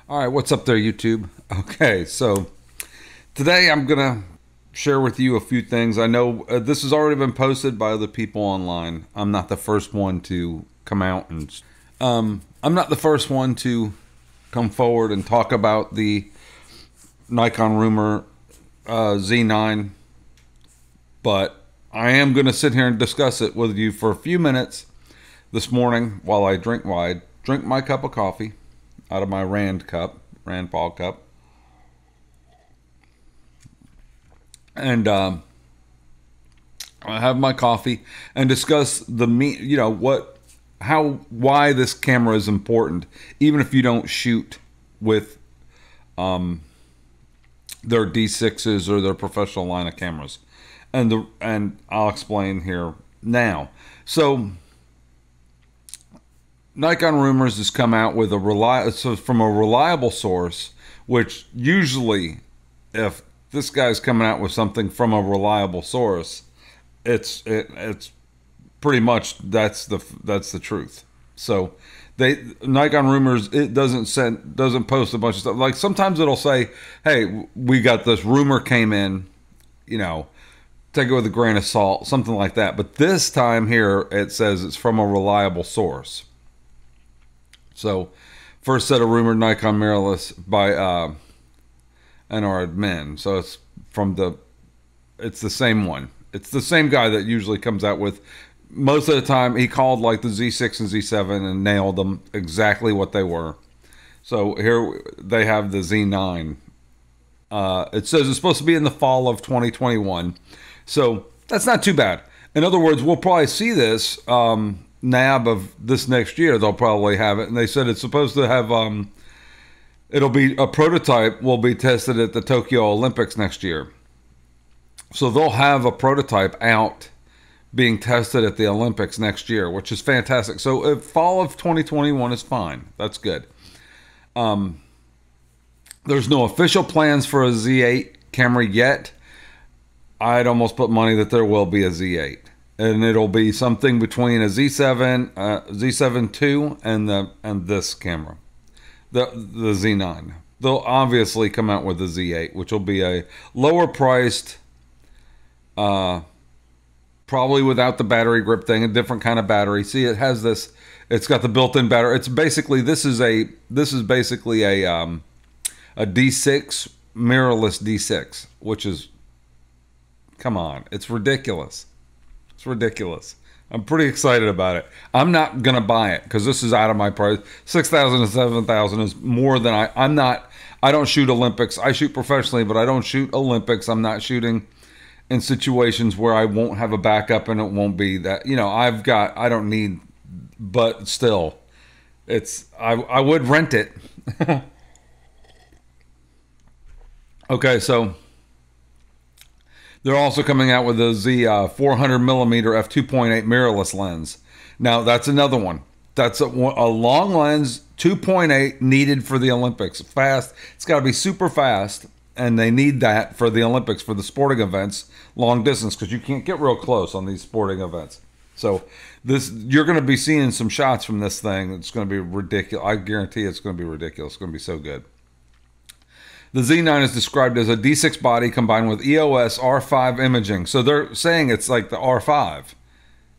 All right, what's up there, YouTube? Okay, so today I'm gonna share with you a few things. I know this has already been posted by other people online. I'm not the first one to come out and I'm not the first one to come forward and talk about the Nikon rumor Z9, but I am gonna sit here and discuss it with you for a few minutes this morning while I drink my cup of coffee out of my Rand Paul cup. And I have my coffee and discuss why this camera is important, even if you don't shoot with their D6s or their professional line of cameras. And I'll explain here now. So Nikon Rumors has come out with from a reliable source, which usually, if this guy's coming out with something from a reliable source, it's pretty much that's the truth. So Nikon Rumors, it doesn't post a bunch of stuff. Like sometimes it'll say, "Hey, we got this rumor came in," take it with a grain of salt, something like that. But this time here, it says it's from a reliable source. So, first set of rumored Nikon mirrorless by NR admin. So it's it's the same one. It's the same guy that usually comes out with. Most of the time, he called like the Z6 and Z7 and nailed them exactly what they were. So here they have the Z9. It says it's supposed to be in the fall of 2021. So that's not too bad. In other words, we'll probably see this nab of this next year. They'll probably have it, and they said it's supposed to have it'll be a prototype will be tested at the Tokyo Olympics next year. So they'll have a prototype out being tested at the Olympics next year, which is fantastic. So if fall of 2021 is fine. That's good. There's no official plans for a Z8 camera yet. I'd almost put money that there will be a Z8. And it'll be something between a Z7, Z7 II, and this camera, the Z9. They'll obviously come out with the Z8, which will be a lower priced, probably without the battery grip thing, a different kind of battery. See, it has this. It's got the built-in battery. It's basically this is basically a D6 mirrorless D6, which is, come on, it's ridiculous. It's ridiculous. I'm pretty excited about it. I'm not gonna buy it because this is out of my price. 6,000 to 7,000 is more than I don't shoot Olympics. I shoot professionally, but I don't shoot Olympics. I'm not shooting in situations where I won't have a backup and it won't be that. I don't need, but still, I would rent it. Okay, so they're also coming out with a Z 400mm f2.8 mirrorless lens. Now that's another one. That's a long lens, 2.8, needed for the Olympics. Fast. It's got to be super fast, and they need that for the Olympics, for the sporting events, long distance, because you can't get real close on these sporting events. So you're going to be seeing some shots from this thing. It's going to be ridiculous. I guarantee it's going to be ridiculous. It's going to be so good. The Z9 is described as a D6 body combined with EOS-R5 imaging. So they're saying it's like the R5.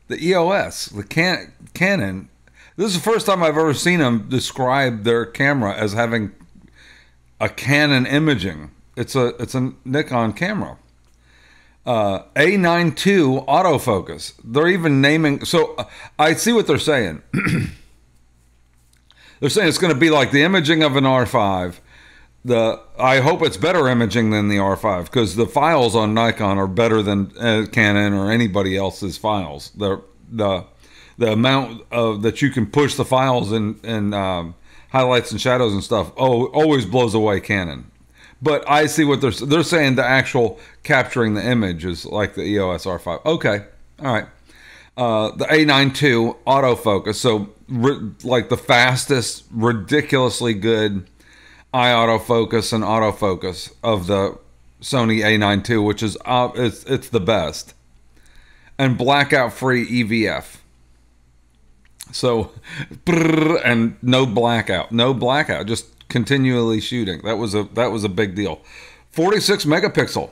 The EOS, the Canon. This is the first time I've ever seen them describe their camera as having a Canon imaging. It's a Nikon camera. A9 II autofocus. They're even naming. So I see what they're saying. They're saying it's going to be like the imaging of an R5. I hope it's better imaging than the R5 because the files on Nikon are better than Canon or anybody else's files. The amount of that you can push the files in highlights and shadows and stuff always blows away Canon. But I see what they're saying. The actual capturing the image is like the EOS R5. Okay, all right. The A9 II autofocus. So like the fastest, ridiculously good eye autofocus and autofocus of the Sony A9 II, which is it's the best, and blackout free EVF. So, and no blackout, just continually shooting. That was a big deal. 46 megapixel.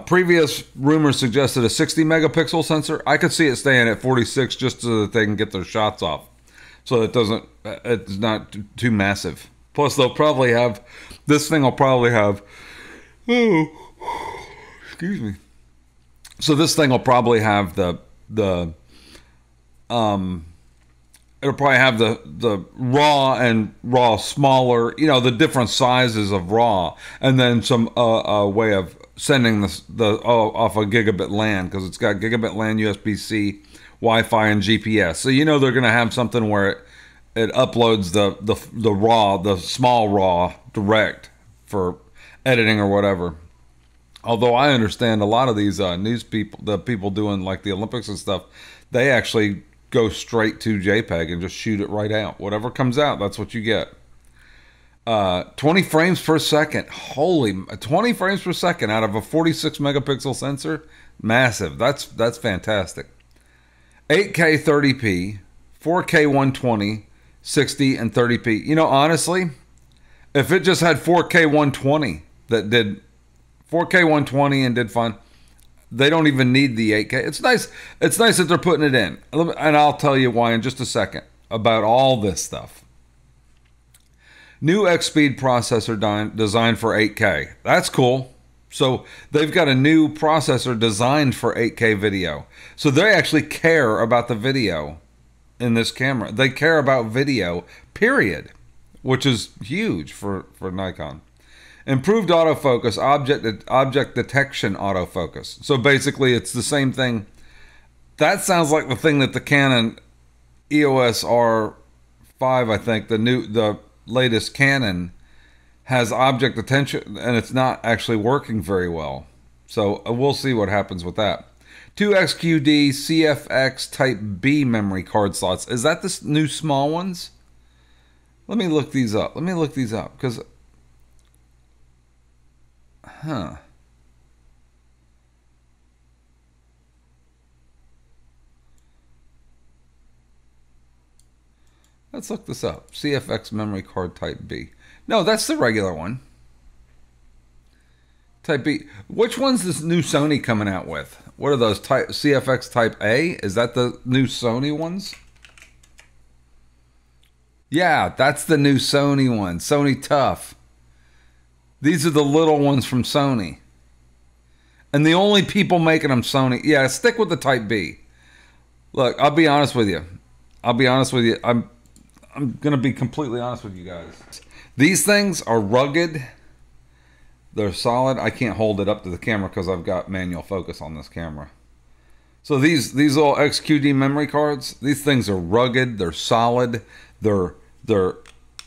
Previous rumors suggested a 60 megapixel sensor. I could see it staying at 46 just so that they can get their shots off. So it's not too massive. Plus, they'll probably have, this thing will probably have, excuse me. So this thing will probably have it'll probably have the raw and raw smaller, you know, the different sizes of raw, and then some a way of sending off a gigabit LAN, because it's got gigabit LAN, USB-C, Wi-Fi, and GPS. So you know they're going to have something where it uploads the raw, the small raw direct for editing or whatever. Although I understand a lot of these news people, the people doing like the Olympics and stuff, they actually go straight to JPEG and just shoot it right out. Whatever comes out, that's what you get. 20 frames per second. Holy, 20 frames per second out of a 46 megapixel sensor. Massive. That's fantastic. 8K 30p, 4K 120, 60 and 30p. You know, honestly, if it just had 4K 120 that did 4K 120 and did fine, they don't even need the 8K. It's nice. It's nice that they're putting it in. And I'll tell you why in just a second about all this stuff. New X-Speed processor designed for 8K. That's cool. So they've got a new processor designed for 8K video. So they actually care about the video in this camera. They care about video, period, which is huge for Nikon. Improved autofocus, object detection autofocus. So basically it's the same thing. That sounds like the thing that the Canon EOS-R 5, I think, the latest Canon, has object detection, and it's not actually working very well. So we'll see what happens with that. 2 XQD CFX Type B memory card slots. Is that the new small ones? Let me look these up. Because, let's look this up. CFX memory card Type B. No, that's the regular one. Type B. Which one's this new Sony coming out with? What are those? CFX Type A? Is that the new Sony ones? Yeah, that's the new Sony one. Sony Tough. These are the little ones from Sony. And the only people making them Sony. Yeah, stick with the Type B. Look, I'll be honest with you. I'm going to be completely honest with you guys. These things are rugged. They're solid. I can't hold it up to the camera because I've got manual focus on this camera. So these little XQD memory cards, these things are rugged. They're solid. They're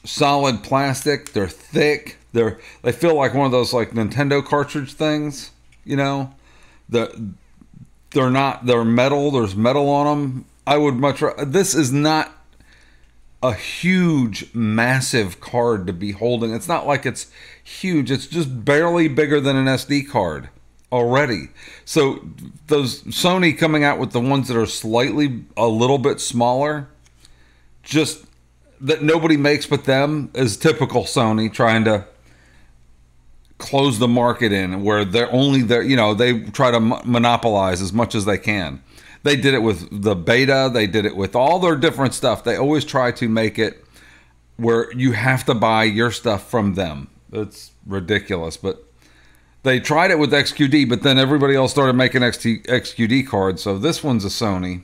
solid plastic. They're thick. They feel like one of those like Nintendo cartridge things, you know. They're metal. There's metal on them. I would much rather. This is not a huge, massive card to be holding. It's not like it's huge. It's just barely bigger than an SD card already. So those Sony coming out with the ones that are slightly a little bit smaller, just that nobody makes but them, is typical Sony trying to close the market in, where they're only there, you know, they try to monopolize as much as they can. They did it with the beta. They did it with all their different stuff. They always try to make it where you have to buy your stuff from them. It's ridiculous, but they tried it with XQD, but then everybody else started making XQD cards. So this one's a Sony.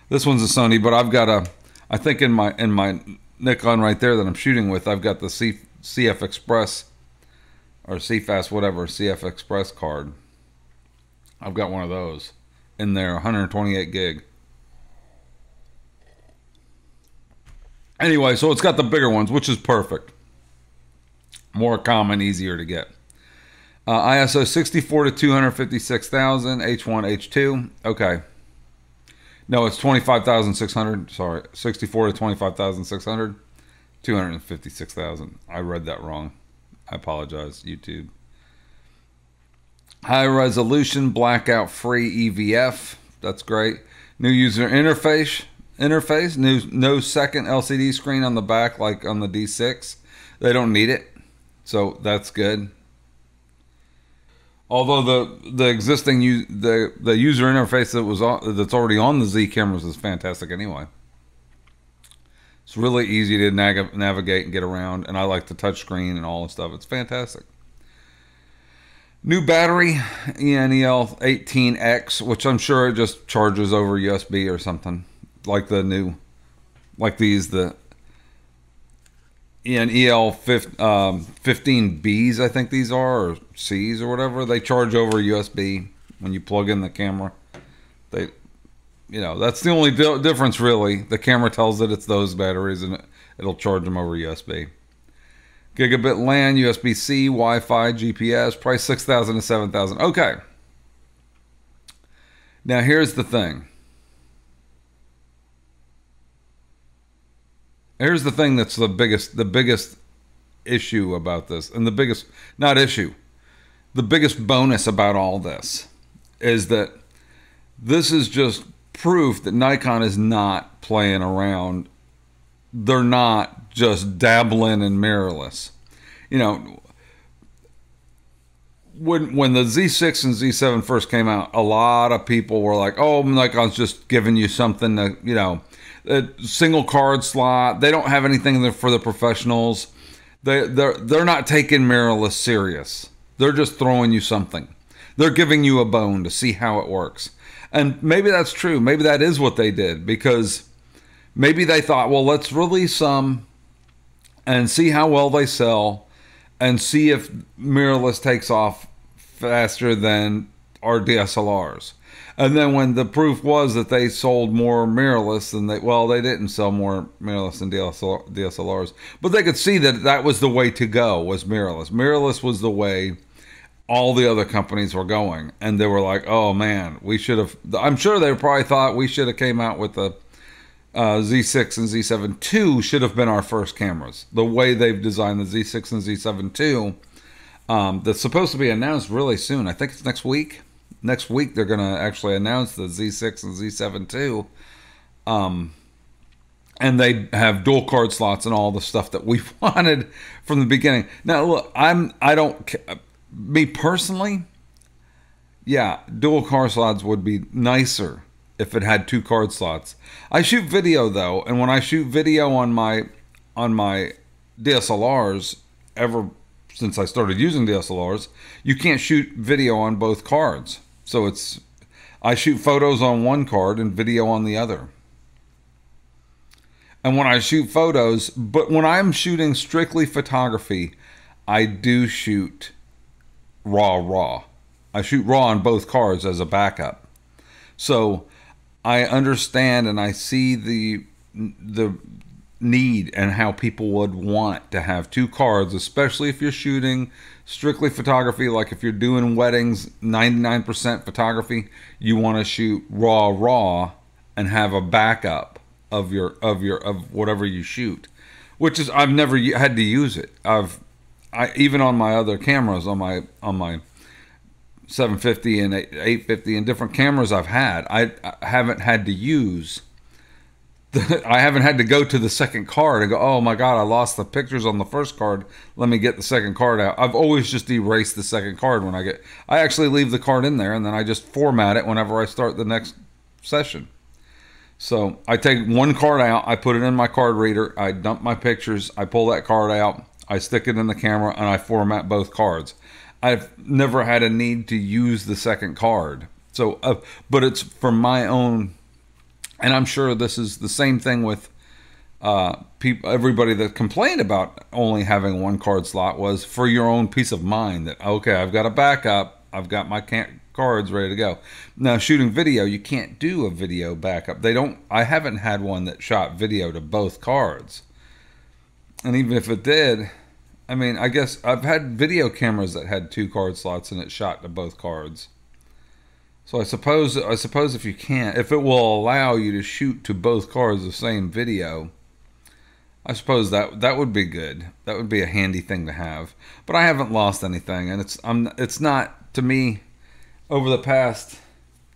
This one's a Sony, but I've got I think in my Nikon right there that I'm shooting with, I've got the CF Express or CFast, whatever, CF Express card. I've got one of those in there, 128 gig. Anyway, so it's got the bigger ones, which is perfect. More common, easier to get. ISO 64 to 256,000, H1, H2. Okay. No, it's 25,600. Sorry, 64 to 25,600, 256,000. I read that wrong. I apologize, YouTube. High resolution, blackout free EVF. That's great. New user interface. interface. No second LCD screen on the back like on the D6. They don't need it, so that's good. Although the existing the user interface that's already on the Z cameras is fantastic anyway. It's really easy to navigate and get around, and I like the touch screen and all the stuff. It's fantastic. New battery, ENEL18X, which I'm sure it just charges over USB or something, like the ENEL15Bs, I think these are, or Cs or whatever. They charge over USB when you plug in the camera. That's the only difference really. The camera tells it it's those batteries, and it'll charge them over USB. Gigabit LAN, USB-C, Wi-Fi, GPS, price $6,000 to $7,000. Okay. Now here's the thing. Here's the thing that's the biggest issue about this, and the biggest bonus about all this is that this is just proof that Nikon is not playing around. They're not just dabbling in mirrorless. When the Z6 and Z7 first came out, a lot of people were like, "Oh, Nikon's just giving you something to, a single card slot. They don't have anything there for the professionals. They're not taking mirrorless serious. They're just throwing you something. They're giving you a bone to see how it works." And maybe that's true. Maybe that is what they did, because maybe they thought, well, let's release some and see how well they sell and see if mirrorless takes off faster than our DSLRs. And then when the proof was that they sold more mirrorless than they didn't sell more mirrorless than DSLRs, but they could see that that was the way to go, was mirrorless. Mirrorless was the way all the other companies were going, and they were like, oh man, we should have, I'm sure they probably thought we should have came out with the Z6 and Z7 II should have been our first cameras. The way they've designed the Z6 and Z7 II, that's supposed to be announced really soon. I think it's next week. Next week they're going to actually announce the Z6 and Z7 II. And they have dual card slots and all the stuff that we wanted from the beginning. Now look, me personally, yeah, dual card slots would be nicer if it had 2 card slots. I shoot video though, and when I shoot video on my DSLRs, ever since I started using DSLRs, you can't shoot video on both cards. So I shoot photos on one card and video on the other. And when I shoot photos, but when I'm shooting strictly photography, I do shoot raw. I shoot raw on both cards as a backup. So I understand and I see the need and how people would want to have 2 cards, especially if you're shooting strictly photography. Like if you're doing weddings, 99% photography, you want to shoot raw and have a backup of whatever you shoot. Which is, I've never had to use it. Even on my other cameras, on my 750 and 850 and different cameras I've had, I haven't had to use I haven't had to go to the second card and go, oh my god, I lost the pictures on the first card, let me get the second card out. I've always just erased the second card when I actually leave the card in there, and then I just format it whenever I start the next session. So I take one card out, I put it in my card reader, I dump my pictures, I pull that card out, I stick it in the camera, and I format both cards. I've never had a need to use the second card. So, but it's for my own, and I'm sure this is the same thing with everybody that complained about only having one card slot, was for your own peace of mind that, okay, I've got a backup, I've got my cards ready to go. Now, shooting video, you can't do a video backup. I haven't had one that shot video to both cards. And even if it did, I mean, I guess I've had video cameras that had 2 card slots and it shot to both cards. So I suppose if you can't, if it will allow you to shoot to both cards the same video, I suppose that would be good. That would be a handy thing to have. But I haven't lost anything, and it's not, to me, over the past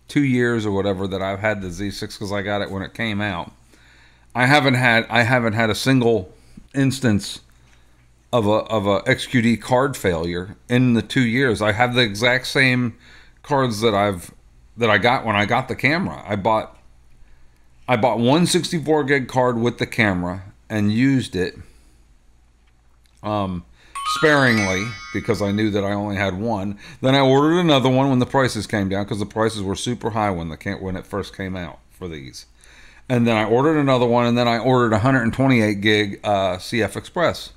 2 years or whatever that I've had the Z6, because I got it when it came out. I haven't had a single instance of a XQD card failure in the 2 years. I have the exact same cards that I got when I got the camera. I bought one 64 gig card with the camera and used it sparingly because I knew that I only had one. Then I ordered another one when the prices came down, because the prices were super high when it first came out for these. And then I ordered another one, and then I ordered 128 gig CF Express.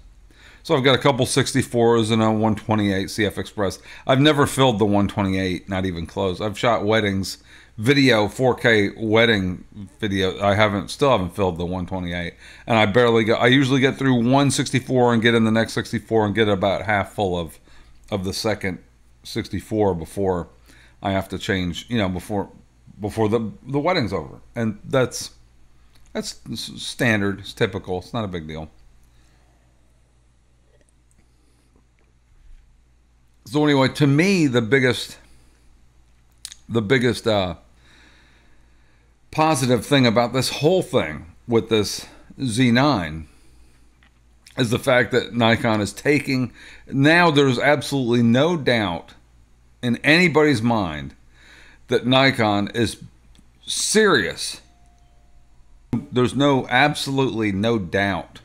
So I've got a couple 64s and a 128 CF Express. I've never filled the 128, not even close. I've shot weddings, video, 4K wedding video. Still haven't filled the 128. And I usually get through 164 and get in the next 64 and get about half full of the second 64 before I have to change, before the wedding's over. And that's standard. It's typical. It's not a big deal. So anyway, to me, the biggest positive thing about this whole thing with this Z9 is the fact that Nikon is taking, now there's absolutely no doubt in anybody's mind that Nikon is serious. There's absolutely no doubt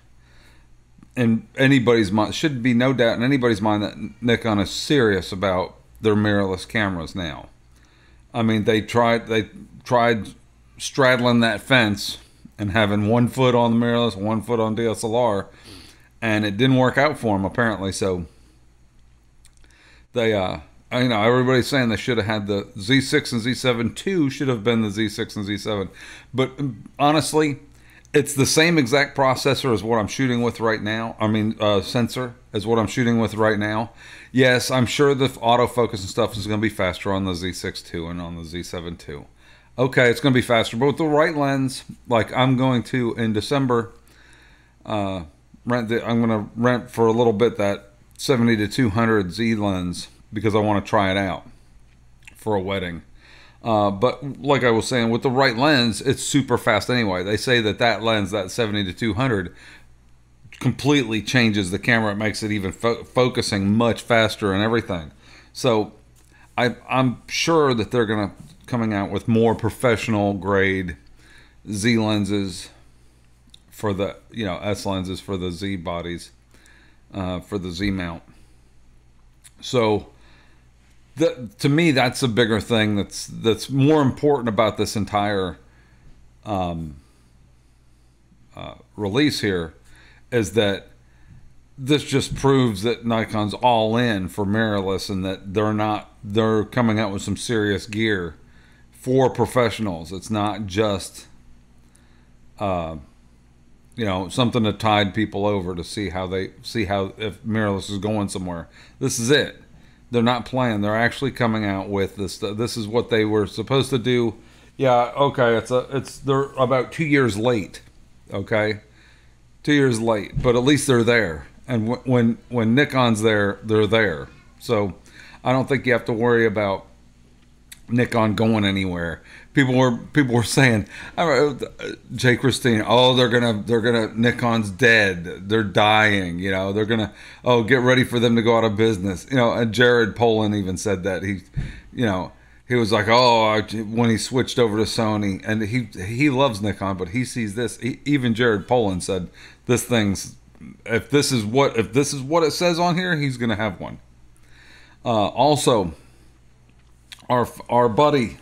in anybody's mind, should be no doubt in anybody's mind that Nikon is serious about their mirrorless cameras now. I mean, they tried straddling that fence and having 1 foot on the mirrorless, 1 foot on DSLR, and it didn't work out for them apparently. So they, everybody's saying they should have had the Z6 and Z7 II should have been the Z6 and Z7, but honestly, it's the same exact processor as what I'm shooting with right now. I mean, sensor as what I'm shooting with right now. Yes, I'm sure the autofocus and stuff is going to be faster on the Z6 II and on the Z7 II. Okay, it's going to be faster, but with the right lens, like I'm going to in December, I'm going to rent for a little bit that 70-200 Z lens because I want to try it out for a wedding. But like I was saying, with the right lens, it's super fast anyway. They say that lens, that 70-200, completely changes the camera. It makes it even focusing much faster and everything. So I'm sure that they're going to coming out with more professional grade Z lenses for the, S lenses for the Z bodies, for the Z mount. So to me, that's a bigger thing. That's more important about this entire release here, is that this just proves that Nikon's all in for mirrorless, and that they're coming out with some serious gear for professionals. It's not just something to tide people over to see how if mirrorless is going somewhere. This is it. They're not playing. They're actually coming out with this. This is what they were supposed to do. Yeah, okay. They're about 2 years late. Okay, 2 years late, but at least they're there. And when Nikon's there, they're there. So I don't think you have to worry about Nikon going anywhere. People were saying, Jay Christine, oh, they're gonna Nikon's dead, they're dying, they're gonna, oh, get ready for them to go out of business, and Jared Polin even said that. He was like, oh, when he switched over to Sony, and he loves Nikon, but he sees this. Even Jared Polin said this thing's, if this is what it says on here, he's gonna have one. Also, our buddy,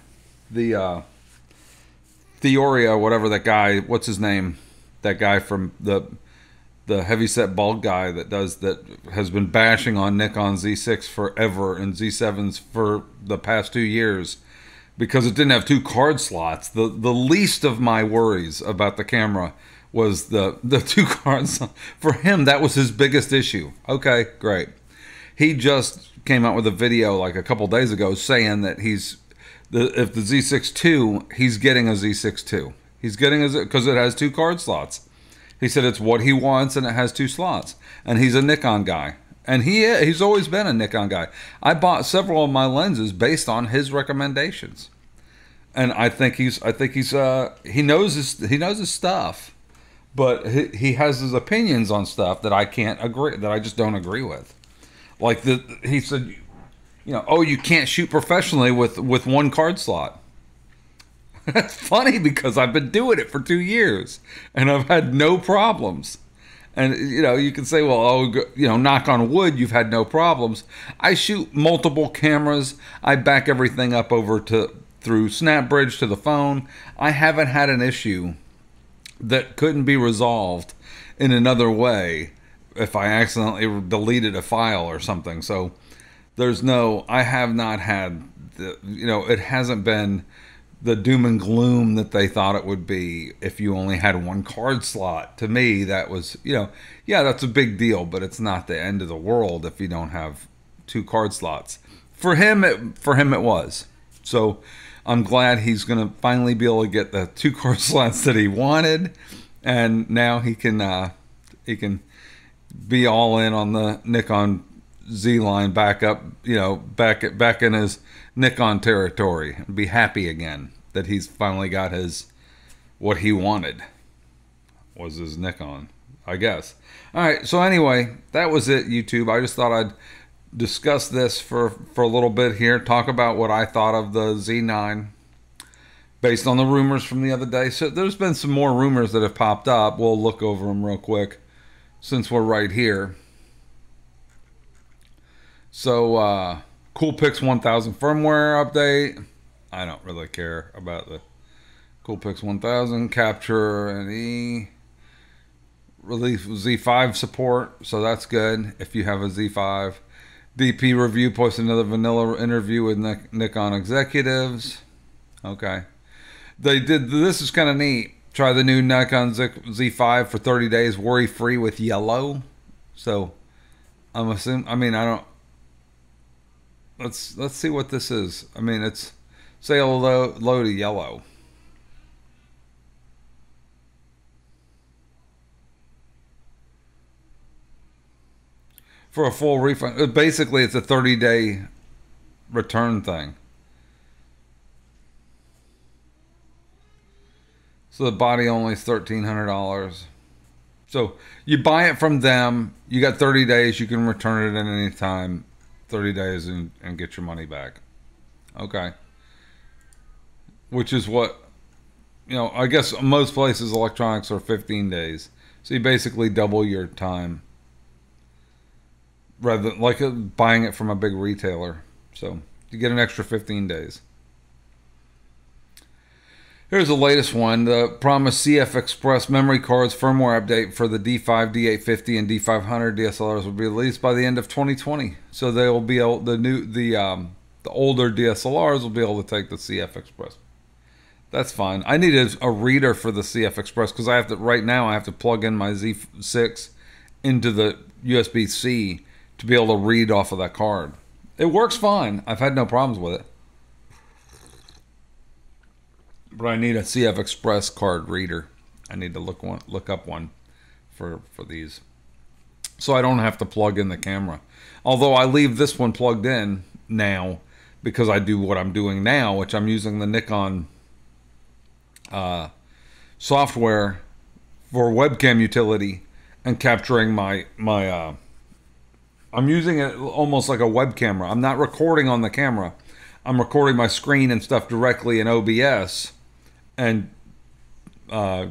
the Theoria, whatever that guy, what's his name? That guy from the heavyset bald guy that has been bashing on Nikon Z6 forever and Z7s for the past 2 years because it didn't have 2 card slots. The least of my worries about the camera was the 2 cards. For him, that was his biggest issue. Okay, great. He just came out with a video like a couple days ago saying that if the Z6 II, he's getting a Z6 II. He's getting it because it has 2 card slots. He said it's what he wants and it has 2 slots. And he's a Nikon guy. And he's always been a Nikon guy. I bought several of my lenses based on his recommendations. And I think he knows his stuff. but he has his opinions on stuff that I can't agree, that I just don't agree with. Like he said, you know, oh, you can't shoot professionally with one card slot. That's funny because I've been doing it for 2 years and I've had no problems. And, you know, you can say, well, oh, you know, knock on wood, you've had no problems. I shoot multiple cameras. I back everything up over through SnapBridge to the phone. I haven't had an issue that couldn't be resolved in another way if I accidentally deleted a file or something. So I have not had, you know, it hasn't been the doom and gloom that they thought it would be if you only had one card slot. To me, that was, you know, yeah, that's a big deal, but it's not the end of the world if you don't have 2 card slots. For him, it was. So I'm glad he's going to finally be able to get the 2 card slots that he wanted, and now he can be all in on the Nikon Z line back up, you know, back in his Nikon territory, and be happy again that he's finally got what he wanted was his Nikon, I guess. All right, so anyway, that was it, YouTube. I just thought I'd discuss this for a little bit here, talk about what I thought of the Z9 based on the rumors from the other day. So there's been some more rumors that have popped up. We'll look over them real quick since we're right here. So, Coolpix 1000 firmware update. I don't really care about the Coolpix 1000. Capture and E. Release Z5 support, so that's good if you have a Z5. DP Review posted another vanilla interview with Nikon executives. Okay. This is kind of neat. Try the new Nikon Z5 for 30 days, worry-free with yellow. So, I'm assuming, I mean, I don't, let's see what this is. I mean, it's say low to yellow. For a full refund. Basically, it's a 30-day return thing. So the body only is $1,300. So you buy it from them. You got 30 days. You can return it at any time. 30 days and get your money back. Okay. Which is what, you know, I guess most places electronics are 15 days. So you basically double your time. Rather than like buying it from a big retailer. So you get an extra 15 days. Here's the latest one. The promised CF Express memory cards firmware update for the D5, D850, and D500 DSLRs will be released by the end of 2020. So they will be able, the older DSLRs will be able to take the CF Express. That's fine. I need a reader for the CF Express because I have to, right now I have to plug in my Z6 into the USB-C to be able to read off of that card. It works fine. I've had no problems with it. But I need a CF Express card reader. I need to look up one for these. So I don't have to plug in the camera. Although I leave this one plugged in now because I do what I'm doing now, which I'm using the Nikon software for webcam utility and capturing I'm using it almost like a web camera. I'm not recording on the camera. I'm recording my screen and stuff directly in OBS and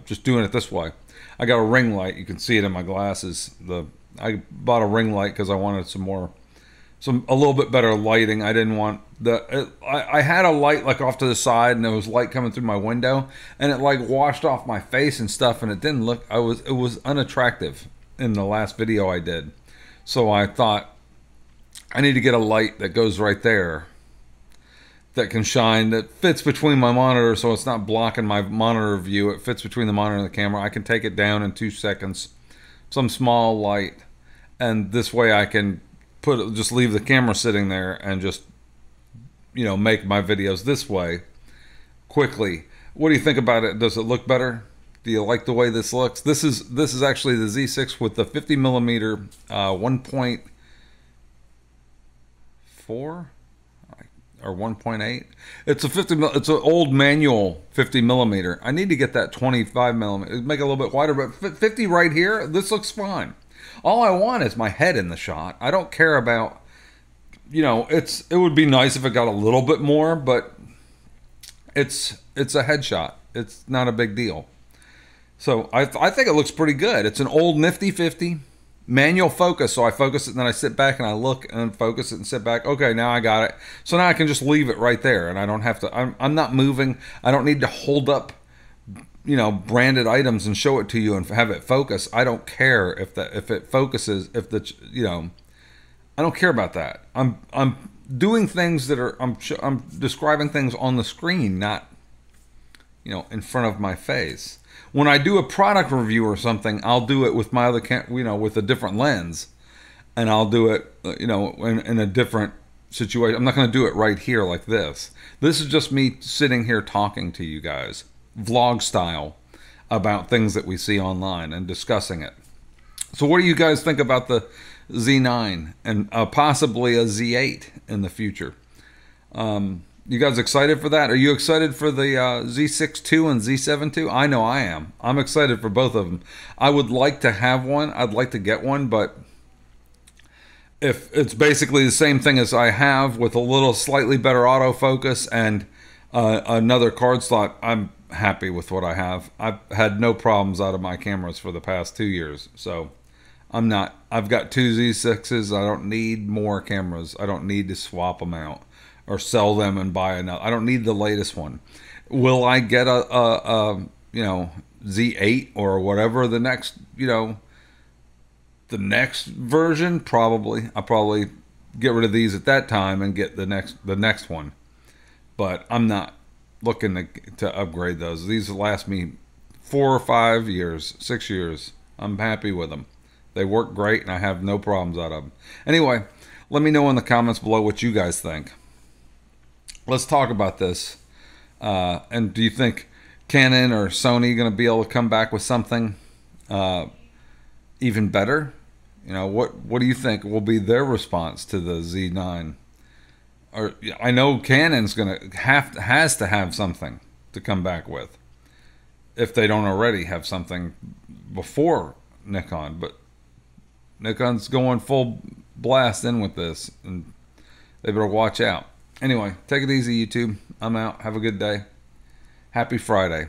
just doing it this way. I got a ring light. You can see it in my glasses. I bought a ring light because I wanted a little bit better lighting. I didn't want I had a light like off to the side and there was light coming through my window and it like washed off my face and stuff and it didn't look, it was unattractive in the last video I did. So I thought I need to get a light that goes right there that can shine, that fits between my monitor so it's not blocking my monitor view. It fits between the monitor and the camera. I can take it down in 2 seconds. Some small light. And this way I can just leave the camera sitting there and just, you know, make my videos this way quickly. What do you think about it? Does it look better? Do you like the way this looks? This is actually the Z6 with the 50 millimeter 1.4 or or 1.8. It's a 50. It's an old manual 50 millimeter. I need to get that 25 millimeter. Make it a little bit wider, but 50 right here. This looks fine. All I want is my head in the shot. I don't care about, you know, it would be nice if it got a little bit more, but it's a headshot. It's not a big deal. So I think it looks pretty good. It's an old nifty 50 manual focus. So I focus it and then I sit back and I look and focus it and sit back. Okay, now I got it. So now I can just leave it right there and I don't have to, I'm not moving. I don't need to hold up, you know, branded items and show it to you and have it focus. I don't care if it focuses, you know, I don't care about that. I'm doing things that are, I'm describing things on the screen, not, you know, in front of my face. When I do a product review or something, I'll do it with my other, you know, with a different lens, and I'll do it, you know, in a different situation. I'm not going to do it right here like this. This is just me sitting here talking to you guys, vlog style, about things that we see online and discussing it. So what do you guys think about the Z9 and possibly a Z8 in the future? You guys excited for that? Are you excited for the Z6 II and Z7 II? I know I am. I'm excited for both of them. I would like to have one. I'd like to get one, but if it's basically the same thing as I have with a little slightly better autofocus and another card slot, I'm happy with what I have. I've had no problems out of my cameras for the past 2 years, so I've got two Z6s. I don't need more cameras. I don't need to swap them out or sell them and buy another. I don't need the latest one. Will I get a you know, Z8 or whatever the next, you know, the next version? Probably. I'll probably get rid of these at that time and get the next one. But I'm not looking to upgrade those. These will last me 4 or 5 years, 6 years. I'm happy with them. They work great and I have no problems out of them. Anyway, let me know in the comments below what you guys think. Let's talk about this. And do you think Canon or Sony are going to be able to come back with something even better? You know, what do you think will be their response to the Z9? Or I know Canon's going to has to have something to come back with, if they don't already have something before Nikon. But Nikon's going full blast in with this, and they better watch out. Anyway, take it easy, YouTube. I'm out. Have a good day. Happy Friday.